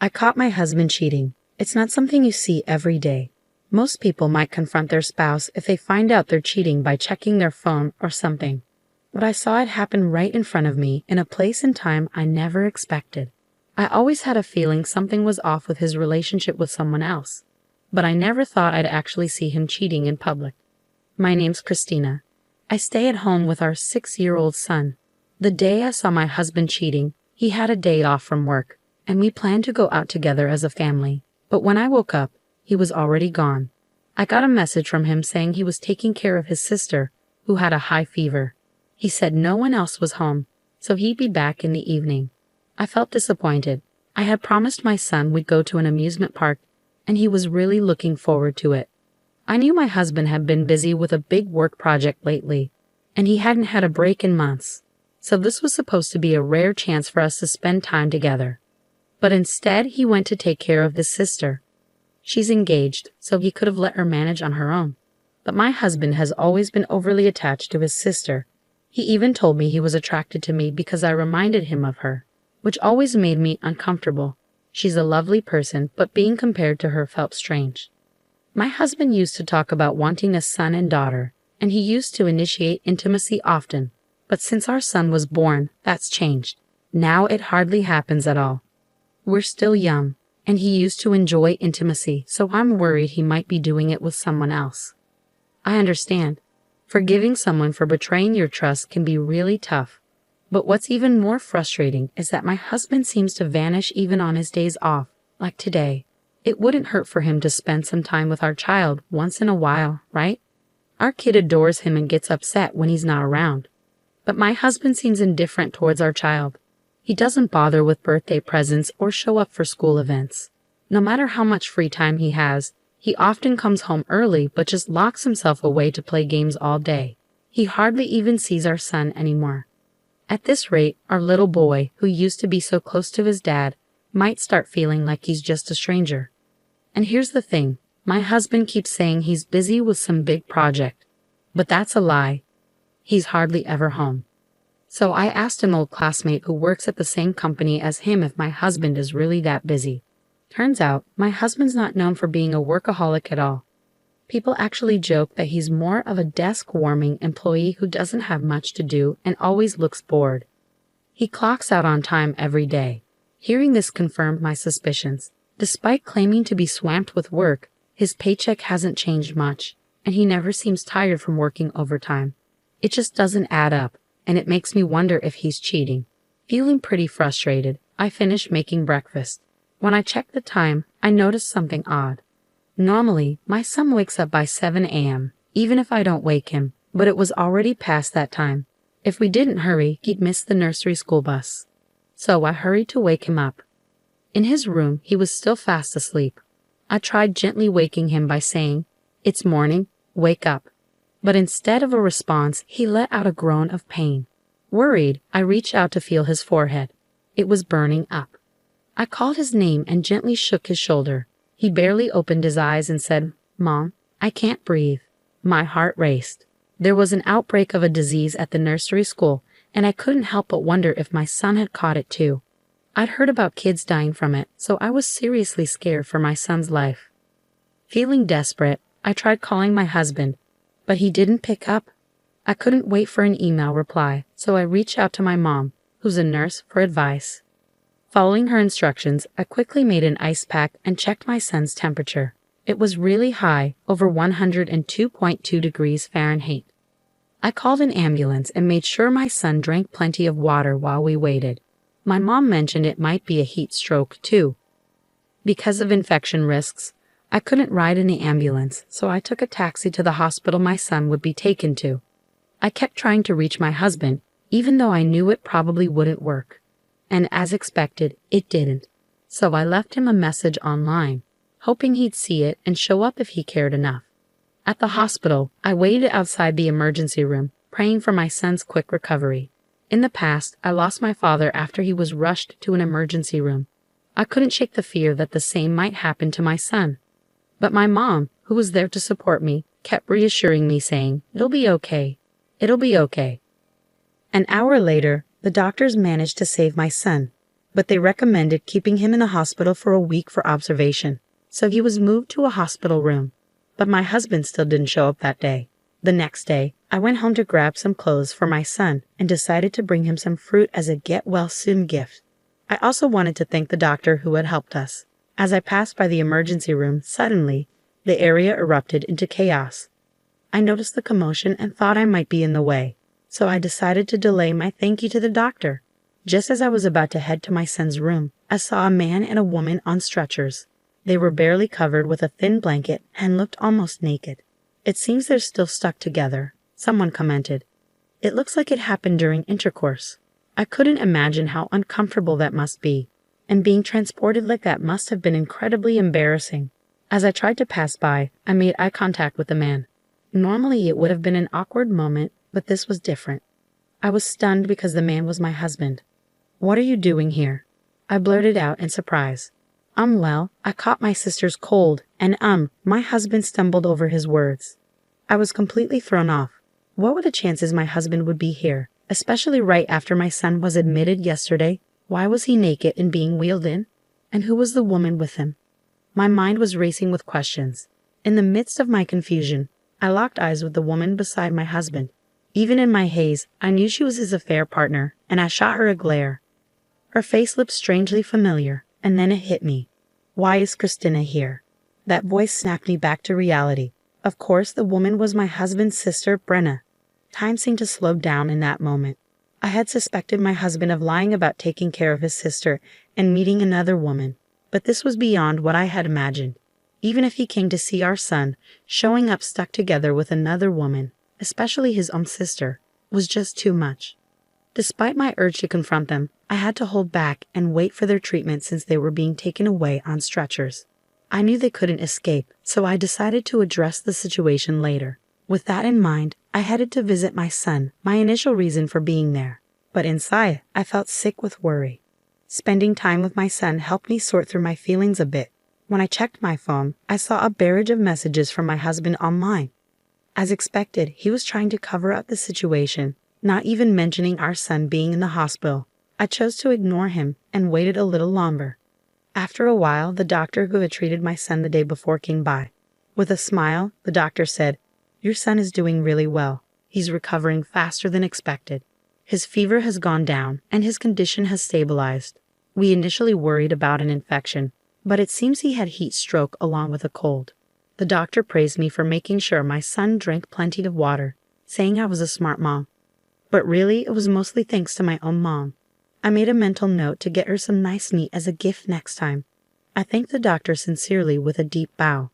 I caught my husband cheating. It's not something you see every day. Most people might confront their spouse if they find out they're cheating by checking their phone or something. But I saw it happen right in front of me in a place and time I never expected. I always had a feeling something was off with his relationship with someone else, but I never thought I'd actually see him cheating in public. My name's Christina. I stay at home with our 6-year-old son. The day I saw my husband cheating, he had a day off from work, and we planned to go out together as a family. But when I woke up, he was already gone. I got a message from him saying he was taking care of his sister, who had a high fever. He said no one else was home, so he'd be back in the evening. I felt disappointed. I had promised my son we'd go to an amusement park, and he was really looking forward to it. I knew my husband had been busy with a big work project lately, and he hadn't had a break in months, so this was supposed to be a rare chance for us to spend time together. But instead, he went to take care of his sister. She's engaged, so he could have let her manage on her own. But my husband has always been overly attached to his sister. He even told me he was attracted to me because I reminded him of her, which always made me uncomfortable. She's a lovely person, but being compared to her felt strange. My husband used to talk about wanting a son and daughter, and he used to initiate intimacy often. But since our son was born, that's changed. Now it hardly happens at all. We're still young, and he used to enjoy intimacy, so I'm worried he might be doing it with someone else. I understand. Forgiving someone for betraying your trust can be really tough. But what's even more frustrating is that my husband seems to vanish even on his days off, like today. It wouldn't hurt for him to spend some time with our child once in a while, right? Our kid adores him and gets upset when he's not around. But my husband seems indifferent towards our child. He doesn't bother with birthday presents or show up for school events. No matter how much free time he has, he often comes home early but just locks himself away to play games all day. He hardly even sees our son anymore. At this rate, our little boy, who used to be so close to his dad, might start feeling like he's just a stranger. And here's the thing, my husband keeps saying he's busy with some big project. But that's a lie. He's hardly ever home. So I asked an old classmate who works at the same company as him if my husband is really that busy. Turns out, my husband's not known for being a workaholic at all. People actually joke that he's more of a desk-warming employee who doesn't have much to do and always looks bored. He clocks out on time every day. Hearing this confirmed my suspicions. Despite claiming to be swamped with work, his paycheck hasn't changed much, and he never seems tired from working overtime. It just doesn't add up, and it makes me wonder if he's cheating. Feeling pretty frustrated, I finish making breakfast. When I check the time, I notice something odd. Normally, my son wakes up by 7 a.m., even if I don't wake him, but it was already past that time. If we didn't hurry, he'd miss the nursery school bus. So I hurried to wake him up. In his room, he was still fast asleep. I tried gently waking him by saying, "It's morning, wake up." But instead of a response, he let out a groan of pain. Worried, I reached out to feel his forehead. It was burning up. I called his name and gently shook his shoulder. He barely opened his eyes and said, "Mom, I can't breathe." My heart raced. There was an outbreak of a disease at the nursery school, and I couldn't help but wonder if my son had caught it too. I'd heard about kids dying from it, so I was seriously scared for my son's life. Feeling desperate, I tried calling my husband, but he didn't pick up. I couldn't wait for an email reply, so I reached out to my mom, who's a nurse, for advice. Following her instructions, I quickly made an ice pack and checked my son's temperature. It was really high, over 102.2 degrees Fahrenheit. I called an ambulance and made sure my son drank plenty of water while we waited. My mom mentioned it might be a heat stroke, too. Because of infection risks, I couldn't ride in the ambulance, so I took a taxi to the hospital my son would be taken to. I kept trying to reach my husband, even though I knew it probably wouldn't work. And as expected, it didn't. So I left him a message online, hoping he'd see it and show up if he cared enough. At the hospital, I waited outside the emergency room, praying for my son's quick recovery. In the past, I lost my father after he was rushed to an emergency room. I couldn't shake the fear that the same might happen to my son. But my mom, who was there to support me, kept reassuring me, saying, "It'll be okay. It'll be okay." An hour later, the doctors managed to save my son. but they recommended keeping him in the hospital for a week for observation, so he was moved to a hospital room. But my husband still didn't show up that day. The next day, I went home to grab some clothes for my son and decided to bring him some fruit as a get-well-soon gift. I also wanted to thank the doctor who had helped us. As I passed by the emergency room, suddenly, the area erupted into chaos. I noticed the commotion and thought I might be in the way, so I decided to delay my thank you to the doctor. Just as I was about to head to my son's room, I saw a man and a woman on stretchers. They were barely covered with a thin blanket and looked almost naked. "It seems they're still stuck together," someone commented. "It looks like it happened during intercourse." I couldn't imagine how uncomfortable that must be, and being transported like that must have been incredibly embarrassing. As I tried to pass by, I made eye contact with the man. Normally it would have been an awkward moment, but this was different. I was stunned because the man was my husband. "What are you doing here?" I blurted out in surprise. Well, I caught my sister's cold, and my husband stumbled over his words. I was completely thrown off. What were the chances my husband would be here, especially right after my son was admitted yesterday? Why was he naked and being wheeled in? And who was the woman with him? My mind was racing with questions. In the midst of my confusion, I locked eyes with the woman beside my husband. Even in my haze, I knew she was his affair partner, and I shot her a glare. Her face looked strangely familiar, and then it hit me. Why is Christina here? That voice snapped me back to reality. Of course, the woman was my husband's sister, Brenna. Time seemed to slow down in that moment. I had suspected my husband of lying about taking care of his sister and meeting another woman, but this was beyond what I had imagined. Even if he came to see our son, showing up stuck together with another woman, especially his own sister, was just too much. Despite my urge to confront them, I had to hold back and wait for their treatment since they were being taken away on stretchers. I knew they couldn't escape, so I decided to address the situation later. With that in mind, I headed to visit my son, my initial reason for being there. But inside, I felt sick with worry. Spending time with my son helped me sort through my feelings a bit. When I checked my phone, I saw a barrage of messages from my husband online. As expected, he was trying to cover up the situation, not even mentioning our son being in the hospital. I chose to ignore him and waited a little longer. After a while, the doctor who had treated my son the day before came by. With a smile, the doctor said, "Your son is doing really well. He's recovering faster than expected. His fever has gone down and his condition has stabilized. We initially worried about an infection, but it seems he had heat stroke along with a cold." The doctor praised me for making sure my son drank plenty of water, saying I was a smart mom. But really, it was mostly thanks to my own mom. I made a mental note to get her some nice meat as a gift next time. I thanked the doctor sincerely with a deep bow.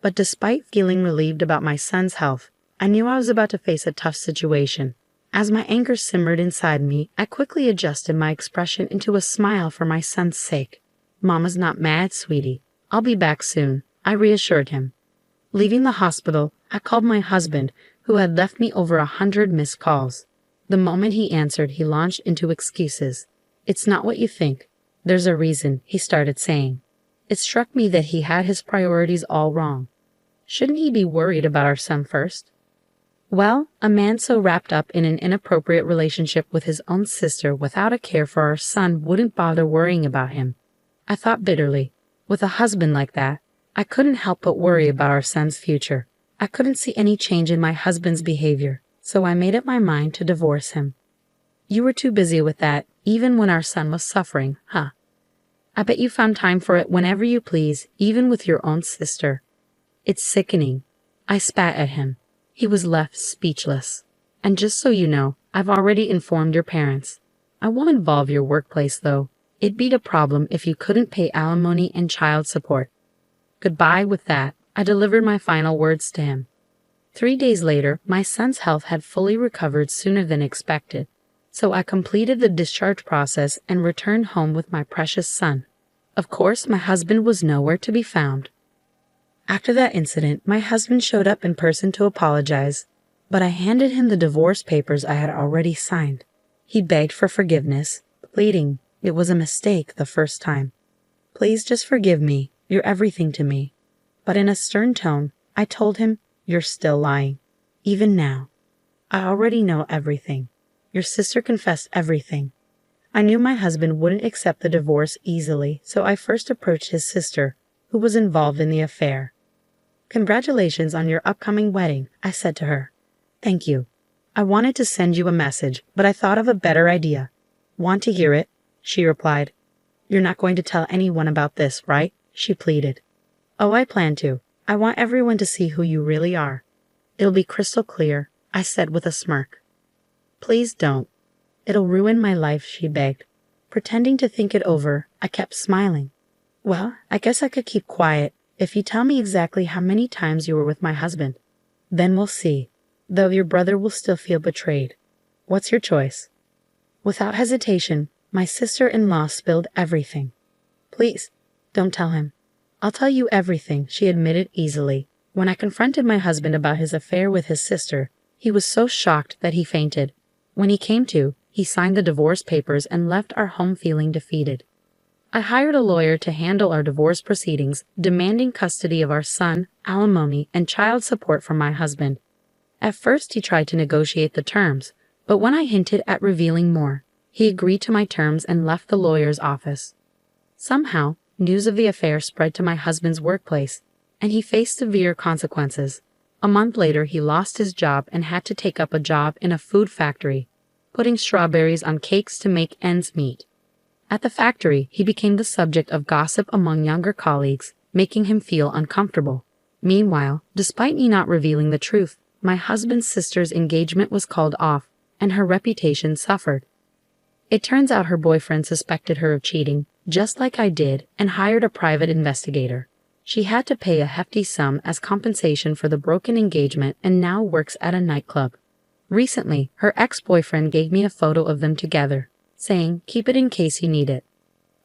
But despite feeling relieved about my son's health, I knew I was about to face a tough situation. As my anger simmered inside me, I quickly adjusted my expression into a smile for my son's sake. "Mama's not mad, sweetie. I'll be back soon," I reassured him. Leaving the hospital, I called my husband, who had left me over 100 missed calls. The moment he answered, he launched into excuses. "It's not what you think. There's a reason," he started saying. It struck me that he had his priorities all wrong. Shouldn't he be worried about our son first? Well, a man so wrapped up in an inappropriate relationship with his own sister without a care for our son wouldn't bother worrying about him. I thought bitterly. With a husband like that, I couldn't help but worry about our son's future. I couldn't see any change in my husband's behavior, so I made up my mind to divorce him. "You were too busy with that, even when our son was suffering, huh? I bet you found time for it whenever you please, even with your own sister." It's sickening. I spat at him. He was left speechless. "And just so you know, I've already informed your parents. I won't involve your workplace, though. It'd be a problem if you couldn't pay alimony and child support." Goodbye. With that, I delivered my final words to him. 3 days later, my son's health had fully recovered sooner than expected, so I completed the discharge process and returned home with my precious son. Of course, my husband was nowhere to be found. After that incident, my husband showed up in person to apologize, but I handed him the divorce papers I had already signed. He begged for forgiveness, pleading it was a mistake the first time. "Please just forgive me. You're everything to me." But in a stern tone, I told him, "You're still lying. Even now. I already know everything. Your sister confessed everything. I knew my husband wouldn't accept the divorce easily, so I first approached his sister, who was involved in the affair. "Congratulations on your upcoming wedding," I said to her. "Thank you. I wanted to send you a message, but I thought of a better idea." "Want to hear it?" she replied. "You're not going to tell anyone about this, right?" she pleaded. "Oh, I plan to. I want everyone to see who you really are." "It'll be crystal clear," I said with a smirk. "Please don't. It'll ruin my life," she begged. Pretending to think it over, I kept smiling. "Well, I guess I could keep quiet if you tell me exactly how many times you were with my husband. Then we'll see, though your brother will still feel betrayed. What's your choice?" Without hesitation, my sister-in-law spilled everything. "Please, don't tell him." "I'll tell you everything," she admitted easily. When I confronted my husband about his affair with his sister, he was so shocked that he fainted. When he came to, he signed the divorce papers and left our home feeling defeated. I hired a lawyer to handle our divorce proceedings, demanding custody of our son, alimony, and child support from my husband. At first, he tried to negotiate the terms, but when I hinted at revealing more, he agreed to my terms and left the lawyer's office. Somehow, news of the affair spread to my husband's workplace, and he faced severe consequences. A month later, he lost his job and had to take up a job in a food factory, putting strawberries on cakes to make ends meet. At the factory, he became the subject of gossip among younger colleagues, making him feel uncomfortable. Meanwhile, despite me not revealing the truth, my husband's sister's engagement was called off, and her reputation suffered. It turns out her boyfriend suspected her of cheating, just like I did, and hired a private investigator. She had to pay a hefty sum as compensation for the broken engagement and now works at a nightclub. Recently, her ex-boyfriend gave me a photo of them together, saying, "Keep it in case you need it."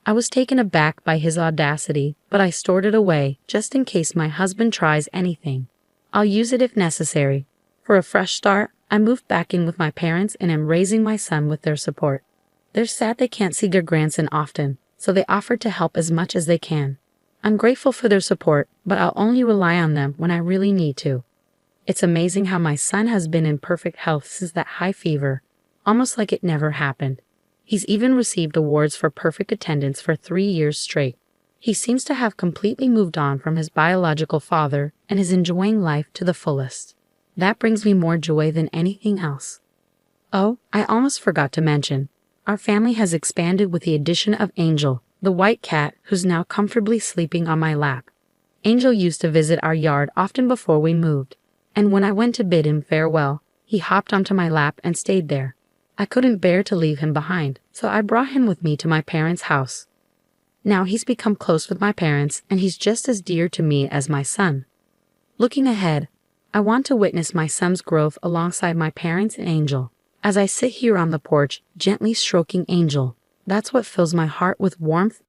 I was taken aback by his audacity, but I stored it away just in case my husband tries anything. I'll use it if necessary. For a fresh start, I moved back in with my parents and am raising my son with their support. They're sad they can't see their grandson often, so they offered to help as much as they can. I'm grateful for their support, but I'll only rely on them when I really need to. It's amazing how my son has been in perfect health since that high fever, almost like it never happened. He's even received awards for perfect attendance for 3 years straight. He seems to have completely moved on from his biological father and is enjoying life to the fullest. That brings me more joy than anything else. Oh, I almost forgot to mention, our family has expanded with the addition of Angel, the white cat who's now comfortably sleeping on my lap. Angel used to visit our yard often before we moved, and when I went to bid him farewell, he hopped onto my lap and stayed there. I couldn't bear to leave him behind, so I brought him with me to my parents' house. Now he's become close with my parents, and he's just as dear to me as my son. Looking ahead, I want to witness my son's growth alongside my parents and Angel. As I sit here on the porch, gently stroking Angel, that's what fills my heart with warmth